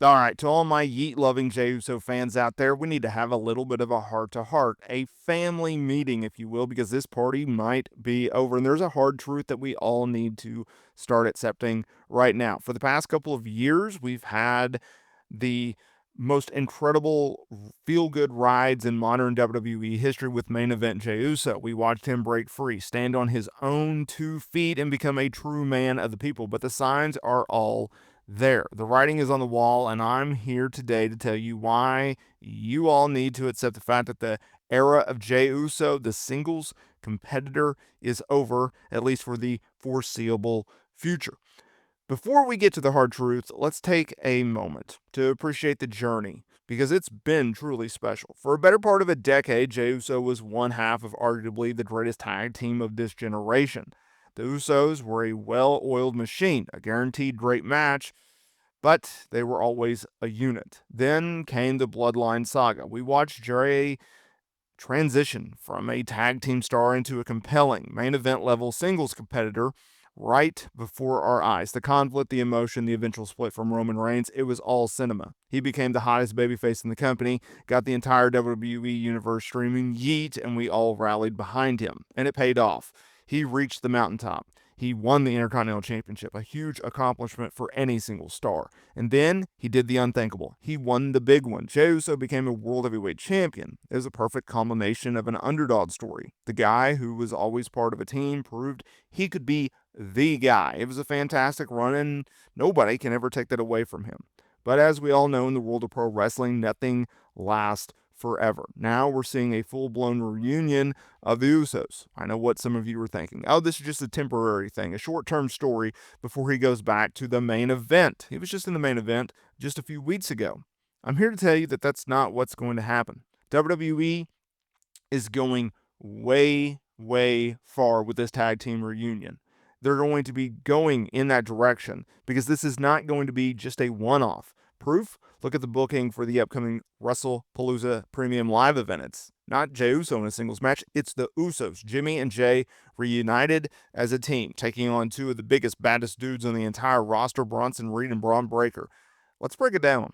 All right, to all my Yeet-loving Jey Uso fans out there, we need to have a little bit of a heart-to-heart, a family meeting, if you will, because this party might be over. And there's a hard truth that we all need to start accepting right now. For the past couple of years, we've had the most incredible feel-good rides in modern WWE history with main event Jey Uso. We watched him break free, stand on his own 2 feet, and become a true man of the people. But the signs are all there. The writing is on the wall, and I'm here today to tell you why you all need to accept the fact that the era of Jey Uso, the singles competitor, is over, at least for the foreseeable future. Before we get to the hard truth, let's take a moment to appreciate the journey, because it's been truly special. For a better part of a decade, Jey Uso was one half of arguably the greatest tag team of this generation. The Usos were a well-oiled machine, a guaranteed great match, but they were always a unit. Then came the Bloodline saga. We watched Jey transition from a tag team star into a compelling main event level singles competitor right before our eyes. The conflict, the emotion, the eventual split from Roman Reigns, it was all cinema. He became the hottest babyface in the company, got the entire WWE universe streaming yeet, and we all rallied behind him. And it paid off. He reached the mountaintop. He won the Intercontinental Championship, a huge accomplishment for any single star. And then he did the unthinkable. He won the big one. Jey Uso became a World Heavyweight Champion. It was a perfect culmination of an underdog story. The guy who was always part of a team proved he could be the guy. It was a fantastic run, and nobody can ever take that away from him. But as we all know, in the world of pro wrestling, nothing lasts forever. Now we're seeing a full-blown reunion of the Usos. I know what some of you are thinking. Oh, this is just a temporary thing, a short-term story before he goes back to the main event. He was just in the main event just a few weeks ago. I'm here to tell you that that's not what's going to happen. WWE is going way, way far with this tag team reunion. They're going to be going in that direction because this is not going to be just a one-off. Proof? Look at the booking for the upcoming WrestlePalooza Premium Live event. It's not Jey Uso in a singles match. It's the Usos, Jimmy and Jey, reunited as a team, taking on 2 of the biggest, baddest dudes on the entire roster, Bronson Reed and Bron Breakker. Let's break it down.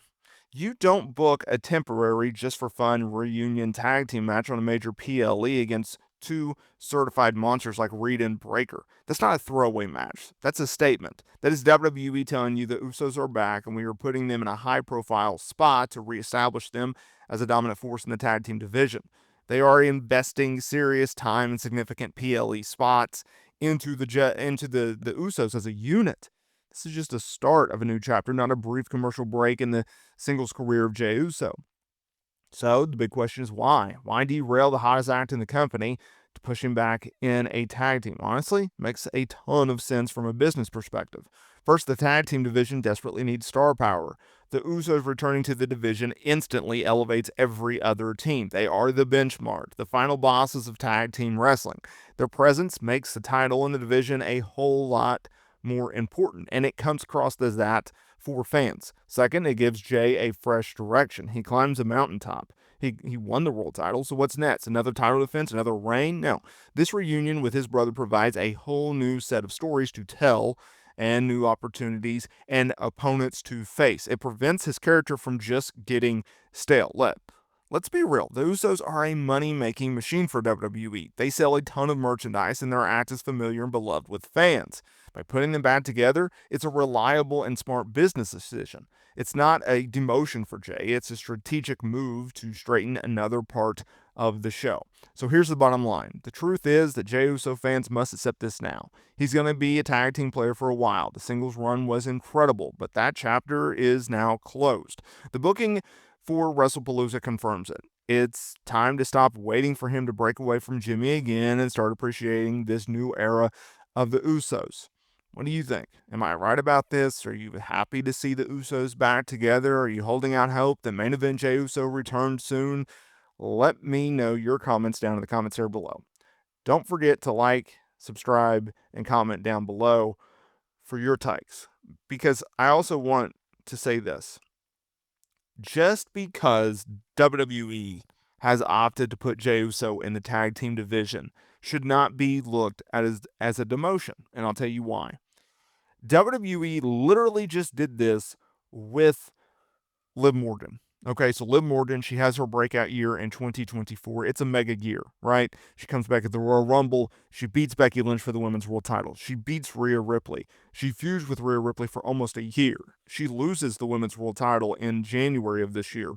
You don't book a temporary, just for fun reunion tag team match on a major PLE against 2 certified monsters like Reed and Breakker. That's not a throwaway match. That's a statement. That is WWE telling you the Usos are back, and we are putting them in a high-profile spot to reestablish them as a dominant force in the tag team division. They are investing serious time and significant PLE spots into the Usos as a unit. This is just a start of a new chapter, not a brief commercial break in the singles career of Jey Uso. So the big question is why? Why derail the hottest act in the company to push him back in a tag team? Honestly, makes a ton of sense from a business perspective. First, the tag team division desperately needs star power. The Usos returning to the division instantly elevates every other team. They are the benchmark, the final bosses of tag team wrestling. Their presence makes the title in the division a whole lot more important, and it comes across as that for fans. Second, it gives Jey a fresh direction. He climbs a mountaintop. He won the world title, so what's next? Another title defense, another reign? No. This reunion with his brother provides a whole new set of stories to tell and new opportunities and opponents to face. It prevents his character from just getting stale. Let's be real. The Usos are a money-making machine for WWE. They sell a ton of merchandise, and their act is familiar and beloved with fans. By putting them back together, it's a reliable and smart business decision. It's not a demotion for Jey. It's a strategic move to straighten another part of the show. So here's the bottom line. The truth is that Jey Uso fans must accept this now. He's going to be a tag team player for a while. The singles run was incredible, but that chapter is now closed. The booking for WrestlePalooza confirms it. It's time to stop waiting for him to break away from Jimmy again and start appreciating this new era of the Usos. What do you think? Am I right about this? Are you happy to see the Usos back together? Are you holding out hope that main event Jey Uso returns soon? Let me know your comments down in the comments here below. Don't forget to like, subscribe, and comment down below for your takes, because I also want to say this. Just because WWE has opted to put Jey Uso in the tag team division should not be looked at as a demotion, and I'll tell you why. WWE literally just did this with Liv Morgan. Okay, so Liv Morgan, she has her breakout year in 2024. It's a mega year, right? She comes back at the Royal Rumble. She beats Becky Lynch for the women's world title. She beats Rhea Ripley. She feuds with Rhea Ripley for almost a year. She loses the women's world title in January of this year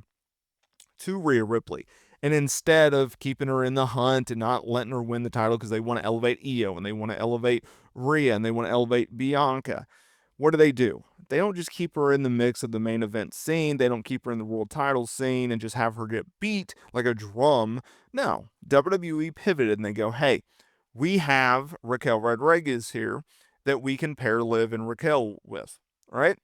to Rhea Ripley. And instead of keeping her in the hunt and not letting her win the title because they want to elevate Io and they want to elevate Rhea and they want to elevate Bianca, what do? They don't just keep her in the mix of the main event scene. They don't keep her in the world title scene and just have her get beat like a drum. No, WWE pivoted and they go, hey, we have Raquel Rodriguez here that we can pair Liv and Raquel with, right?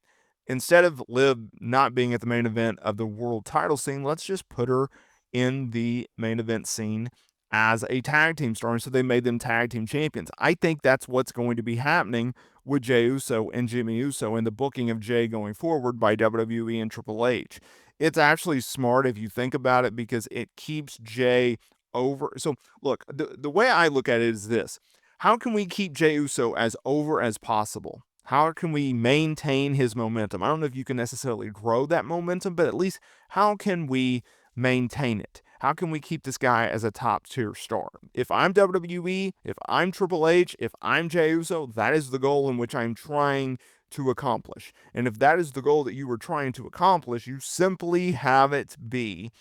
Instead of Liv not being at the main event of the world title scene, let's just put her in the main event scene as a tag team star. And so they made them tag team champions. I think that's what's going to be happening with Jey Uso and Jimmy Uso and the booking of Jey going forward by WWE and Triple H. It's actually smart if you think about it because it keeps Jey over. So look, the way I look at it is this. How can we keep Jey Uso as over as possible? How can we maintain his momentum? I don't know if you can necessarily grow that momentum, but at least how can we maintain it? How can we keep this guy as a top tier star? If I'm WWE, if I'm Triple H, if I'm Jey Uso, that is the goal in which I'm trying to accomplish. And if that is the goal that you were trying to accomplish, you simply have it be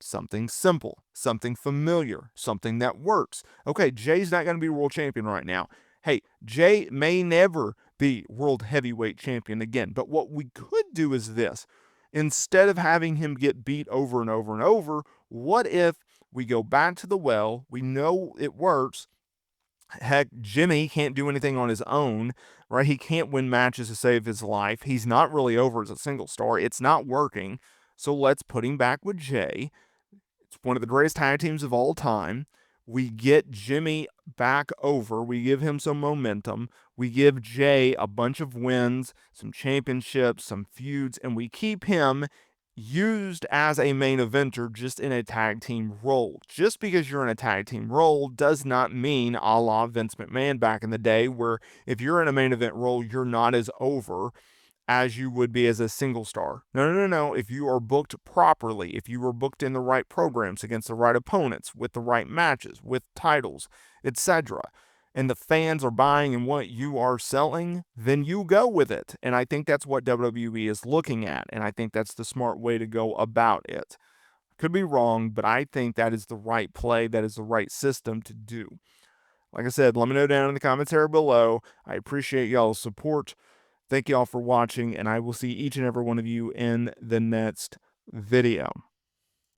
something simple, something familiar, something that works. Okay, Jay's not going to be world champion right now. Hey, Jey may never be world heavyweight champion again. But what we could do is this. Instead of having him get beat over and over and over, what if we go back to the well? We know it works. Heck, Jimmy can't do anything on his own, right? He can't win matches to save his life. He's not really over as a single star. It's not working. So let's put him back with Jey. It's one of the greatest tag teams of all time. We get Jimmy back over. We give him some momentum. We give Jey a bunch of wins, some championships, some feuds, and we keep him used as a main eventer just in a tag team role. Just because you're in a tag team role does not mean a la Vince McMahon back in the day, where if you're in a main event role, you're not as over as you would be as a single star. No. If you are booked properly, if you were booked in the right programs against the right opponents, with the right matches, with titles, etc., and the fans are buying in what you are selling, then you go with it. And I think that's what WWE is looking at. And I think that's the smart way to go about it. Could be wrong, but I think that is the right play. That is the right system to do. Like I said, let me know down in the comments area below. I appreciate y'all's support. Thank you all for watching, and I will see each and every one of you in the next video.